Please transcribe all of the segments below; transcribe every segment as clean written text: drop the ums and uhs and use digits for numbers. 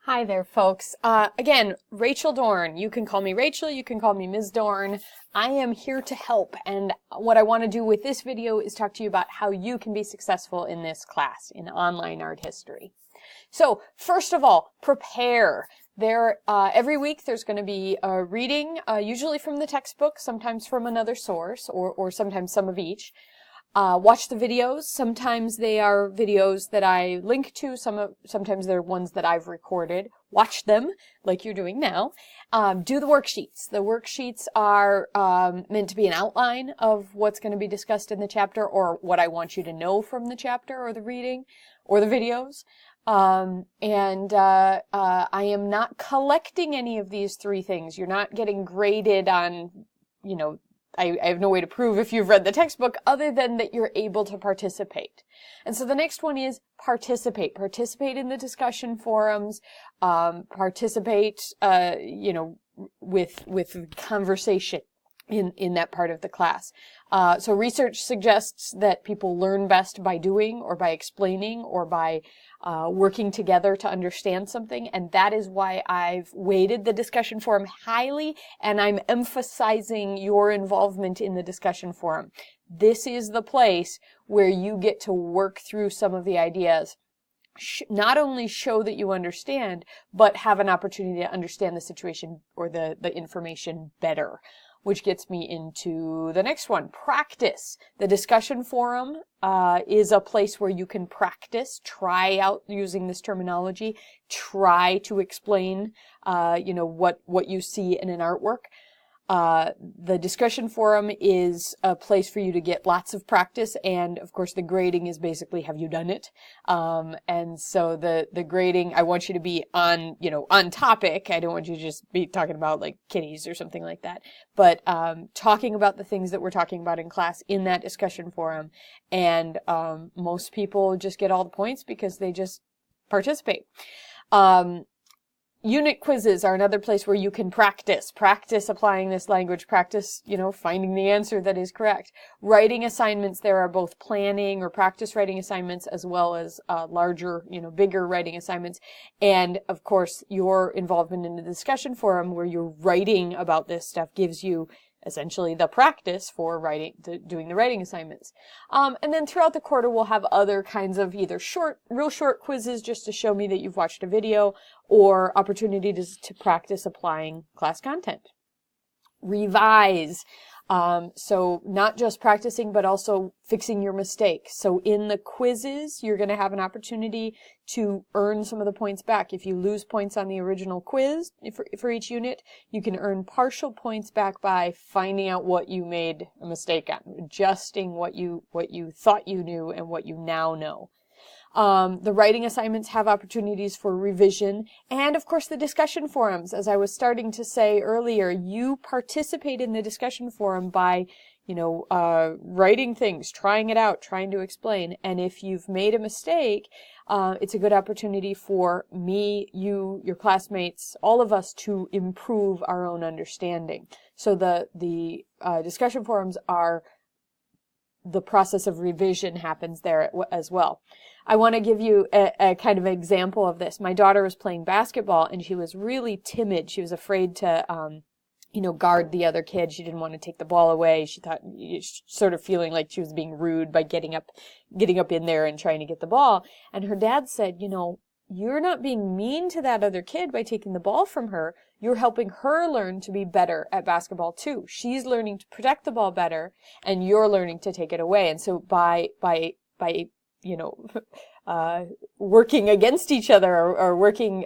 Hi there, folks. Again, Rachel Dorn. You can call me Rachel, you can call me Ms. Dorn. I am here to help, and what I want to do with this video is talk to you about how you can be successful in this class, in online art history. So, first of all, prepare. Every week there's going to be a reading, usually from the textbook, sometimes from another source, or sometimes some of each. Watch the videos. Sometimes they are videos that I link to. Sometimes they're ones that I've recorded. Watch them, like you're doing now. Do the worksheets. The worksheets are meant to be an outline of what's going to be discussed in the chapter, or what I want you to know from the chapter, or the reading, or the videos. I am not collecting any of these three things. You're not getting graded on, I have no way to prove if you've read the textbook other than that you're able to participate. And so the next one is participate. Participate in the discussion forums. Participate, with conversation in that part of the class. So research suggests that people learn best by doing, or by explaining, or by working together to understand something, and that is why I've weighted the discussion forum highly, and I'm emphasizing your involvement in the discussion forum. This is the place where you get to work through some of the ideas, not only show that you understand, but have an opportunity to understand the situation or the information better. Which gets me into the next one, practice. The discussion forum is a place where you can practice, try out using this terminology, try to explain, what you see in an artwork. The discussion forum is a place for you to get lots of practice, and of course the grading is basically, have you done it? And so the grading, I want you to be on topic. I don't want you to just be talking about like kitties or something like that, but talking about the things that we're talking about in class in that discussion forum. And most people just get all the points because they just participate. Unit quizzes are another place where you can practice applying this language, practice, finding the answer that is correct. Writing assignments, there are both planning or practice writing assignments as well as larger, bigger writing assignments. And of course, your involvement in the discussion forum where you're writing about this stuff gives you essentially the practice for doing the writing assignments. And then throughout the quarter, we'll have other kinds of either real short quizzes just to show me that you've watched a video, or opportunities to practice applying class content. Revise. So not just practicing, but also fixing your mistakes. So in the quizzes, you're going to have an opportunity to earn some of the points back. If you lose points on the original quiz for each unit, you can earn partial points back by finding out what you made a mistake on, adjusting what you thought you knew and what you now know. The writing assignments have opportunities for revision, and of course the discussion forums. As I was starting to say earlier, you participate in the discussion forum by, writing things, trying it out, trying to explain. And if you've made a mistake, it's a good opportunity for me, you, your classmates, all of us to improve our own understanding. So the discussion forums are, the process of revision happens there as well. I want to give you a kind of example of this. My daughter was playing basketball and she was really timid. She was afraid to, guard the other kid. She didn't want to take the ball away. She thought, sort of feeling like she was being rude by getting up in there and trying to get the ball. And her dad said, you're not being mean to that other kid by taking the ball from her. You're helping her learn to be better at basketball too. She's learning to protect the ball better, and you're learning to take it away. And so by working against each other or working,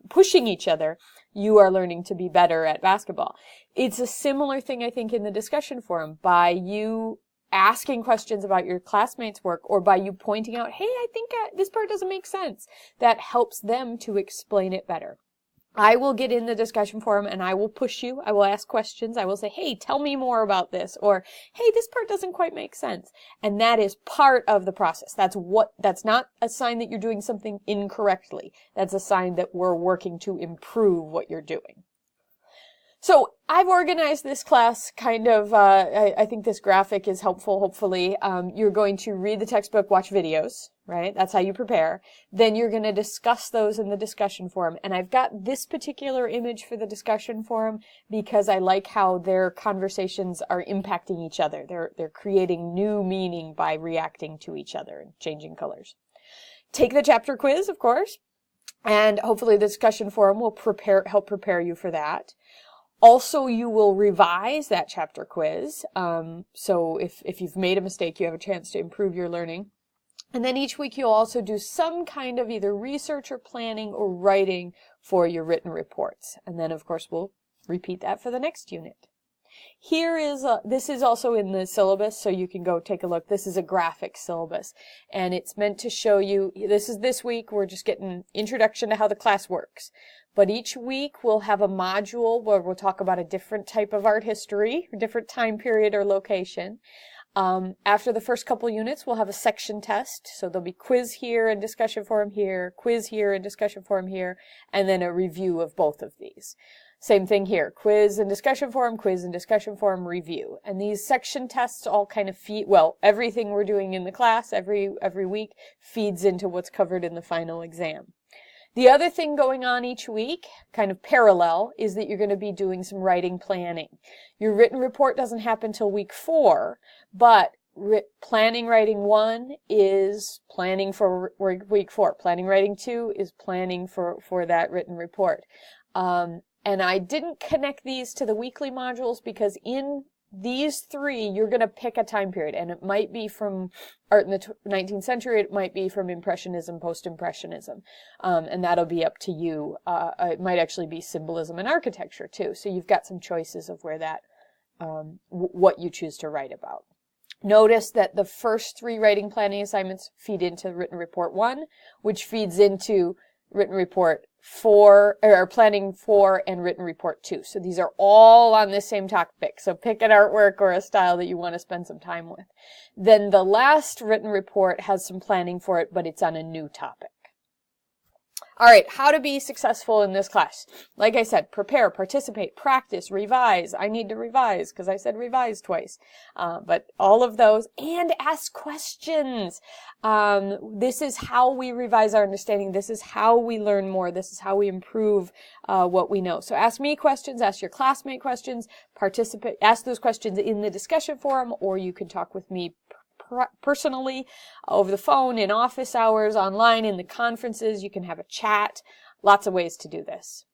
pushing each other, you are learning to be better at basketball. It's a similar thing, I think, in the discussion forum. By you asking questions about your classmates' work, or by you pointing out, hey, I think this part doesn't make sense, that helps them to explain it better. I will get in the discussion forum and I will push you. I will ask questions. I will say, hey, tell me more about this, or hey, this part doesn't quite make sense. And that is part of the process. That's not a sign that you're doing something incorrectly. That's a sign that we're working to improve what you're doing. So I've organized this class kind of, I think this graphic is helpful, hopefully. You're going to read the textbook, watch videos. right? That's how you prepare. Then you're going to discuss those in the discussion forum. And I've got this particular image for the discussion forum because I like how their conversations are impacting each other. They're creating new meaning by reacting to each other and changing colors. Take the chapter quiz, of course, and hopefully the discussion forum will help prepare you for that. Also, you will revise that chapter quiz. So if you've made a mistake, you have a chance to improve your learning. And then each week you'll also do some kind of either research or planning or writing for your written reports. And then, of course, we'll repeat that for the next unit. Here is, this is also in the syllabus, so you can go take a look. This is a graphic syllabus, and it's meant to show you, this week, we're just getting introduction to how the class works. But each week we'll have a module where we'll talk about a different type of art history, a different time period or location. After the first couple units, we'll have a section test. So there'll be quiz here and discussion forum here, quiz here and discussion forum here, and then a review of both of these. Same thing here, quiz and discussion forum, review. And these section tests all kind of feed, well, everything we're doing in the class every week feeds into what's covered in the final exam. The other thing going on each week, kind of parallel, is that you're going to be doing some writing planning. Your written report doesn't happen till week 4, but planning writing 1 is planning for week 4. Planning writing 2 is planning for that written report. And I didn't connect these to the weekly modules because in these 3, you're going to pick a time period, and it might be from art in the 19th century, it might be from Impressionism, Post-Impressionism, and that'll be up to you. It might actually be symbolism and architecture too, so you've got some choices of where that, what you choose to write about. Notice that the first 3 writing planning assignments feed into written report 1, which feeds into written report 4, or planning 4 and written report 2. So these are all on this same topic. So pick an artwork or a style that you want to spend some time with. Then the last written report has some planning for it, but it's on a new topic. All right, how to be successful in this class. Like I said, prepare, participate, practice, revise. I need to revise because I said revise twice. But all of those, and ask questions. This is how we revise our understanding. This is how we learn more. This is how we improve what we know. So ask me questions, ask your classmate questions, participate, ask those questions in the discussion forum, or you can talk with me personally, over the phone, in office hours, online, in the conferences. You can have a chat. Lots of ways to do this.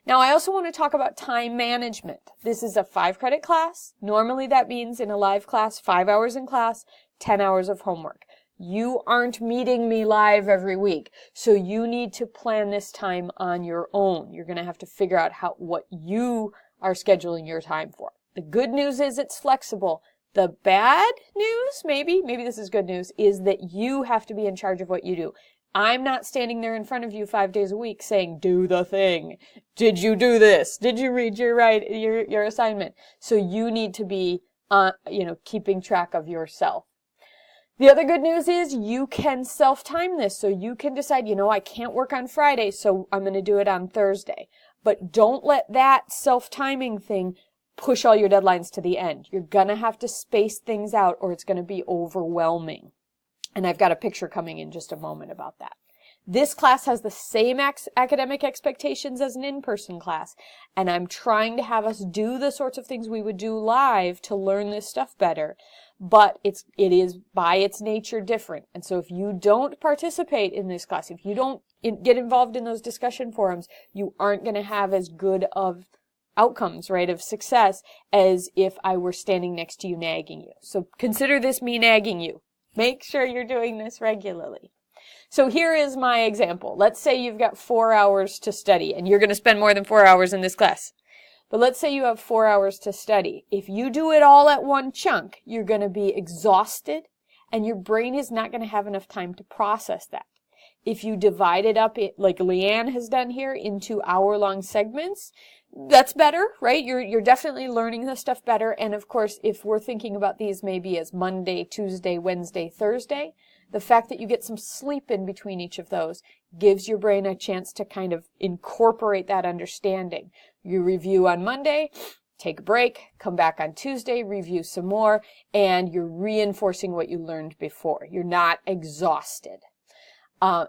Now, I also want to talk about time management. This is a 5-credit class. Normally, that means in a live class, 5 hours in class, 10 hours of homework. You aren't meeting me live every week, so you need to plan this time on your own. You're going to have to figure out what you are scheduling your time for. The good news is it's flexible. The bad news, maybe this is good news, is that you have to be in charge of what you do. I'm not standing there in front of you 5 days a week saying, do the thing. Did you do this? Did you read your assignment? So you need to be, keeping track of yourself. The other good news is you can self-time this. So you can decide, I can't work on Friday, so I'm going to do it on Thursday. But don't let that self-timing thing push all your deadlines to the end. You're going to have to space things out or it's going to be overwhelming. And I've got a picture coming in just a moment about that. This class has the same academic expectations as an in-person class, and I'm trying to have us do the sorts of things we would do live to learn this stuff better, but it is by its nature different. And so if you don't participate in this class, if you don't get involved in those discussion forums, you aren't going to have as good of outcomes, right, of success as if I were standing next to you nagging you. So consider this me nagging you. Make sure you're doing this regularly. So here is my example. Let's say you've got 4 hours to study, and you're going to spend more than 4 hours in this class. But let's say you have 4 hours to study. If you do it all at one chunk, you're going to be exhausted, and your brain is not going to have enough time to process that. If you divide it up, like Leanne has done here, into hour-long segments, that's better, right? You're definitely learning this stuff better. And of course, if we're thinking about these maybe as Monday, Tuesday, Wednesday, Thursday, the fact that you get some sleep in between each of those gives your brain a chance to kind of incorporate that understanding. You review on Monday, take a break, come back on Tuesday, review some more, and you're reinforcing what you learned before. You're not exhausted.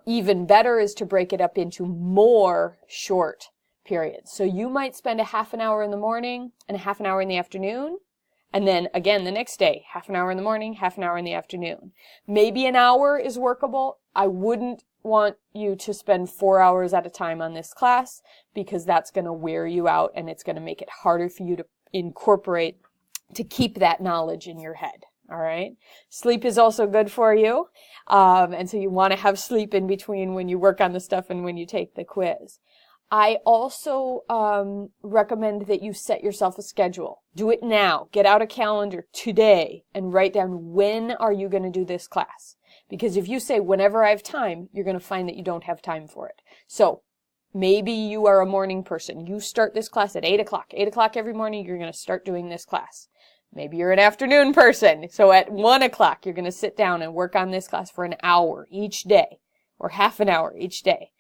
Even better is to break it up into more short periods. So you might spend a half an hour in the morning and a half an hour in the afternoon. And then again the next day, half an hour in the morning, half an hour in the afternoon. Maybe an hour is workable. I wouldn't want you to spend 4 hours at a time on this class because that's going to wear you out and it's going to make it harder for you to incorporate, to keep that knowledge in your head. All right. Sleep is also good for you. And so you want to have sleep in between when you work on the stuff and when you take the quiz. I also recommend that you set yourself a schedule. Do it now. Get out a calendar today and write down when are you going to do this class. Because if you say whenever I have time, you're going to find that you don't have time for it. So maybe you are a morning person. You start this class at 8 o'clock. 8 o'clock every morning, you're going to start doing this class. Maybe you're an afternoon person. So at 1 o'clock, you're going to sit down and work on this class for an hour each day or half an hour each day.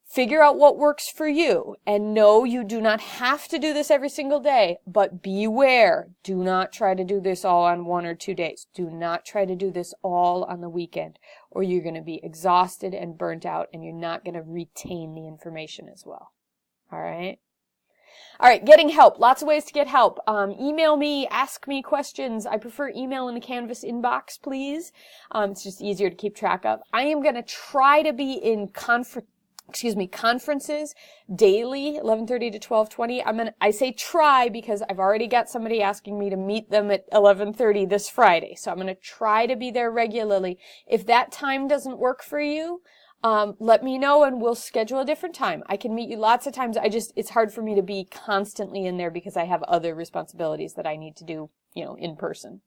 Figure out what works for you, and no, you do not have to do this every single day, but beware. Do not try to do this all on 1 or 2 days. Do not try to do this all on the weekend, or you're going to be exhausted and burnt out, and you're not going to retain the information as well. All right? All right, getting help. Lots of ways to get help. Email me, ask me questions. I prefer email in the Canvas inbox, please. It's just easier to keep track of. I am going to try to be in conferences daily, 11:30 to 12:20. I say try because I've already got somebody asking me to meet them at 11:30 this Friday. So I'm going to try to be there regularly. If that time doesn't work for you, let me know and we'll schedule a different time. I can meet you lots of times. It's hard for me to be constantly in there because I have other responsibilities that I need to do, in person.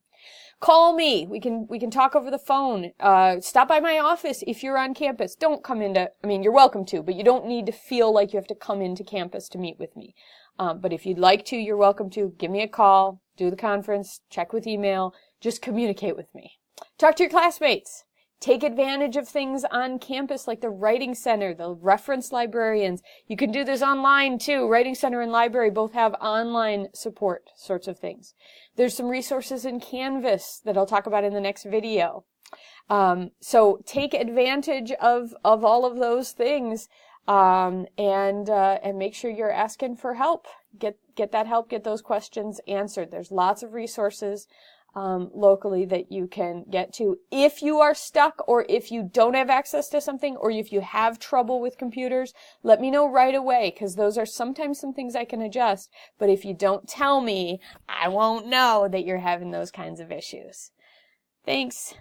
Call me. We can talk over the phone. Stop by my office if you're on campus. Don't come you're welcome to, but you don't need to feel like you have to come into campus to meet with me. But if you'd like to, you're welcome to. Give me a call, do the conference, check with email, just communicate with me. Talk to your classmates. Take advantage of things on campus like the Writing Center, the reference librarians. You can do this online too. Writing Center and library both have online support sorts of things. There's some resources in Canvas that I'll talk about in the next video. So take advantage of all of those things and make sure you're asking for help. Get that help, get those questions answered. There's lots of resources locally that you can get to. If you are stuck or if you don't have access to something or if you have trouble with computers, let me know right away because those are sometimes some things I can adjust. But if you don't tell me, I won't know that you're having those kinds of issues. Thanks.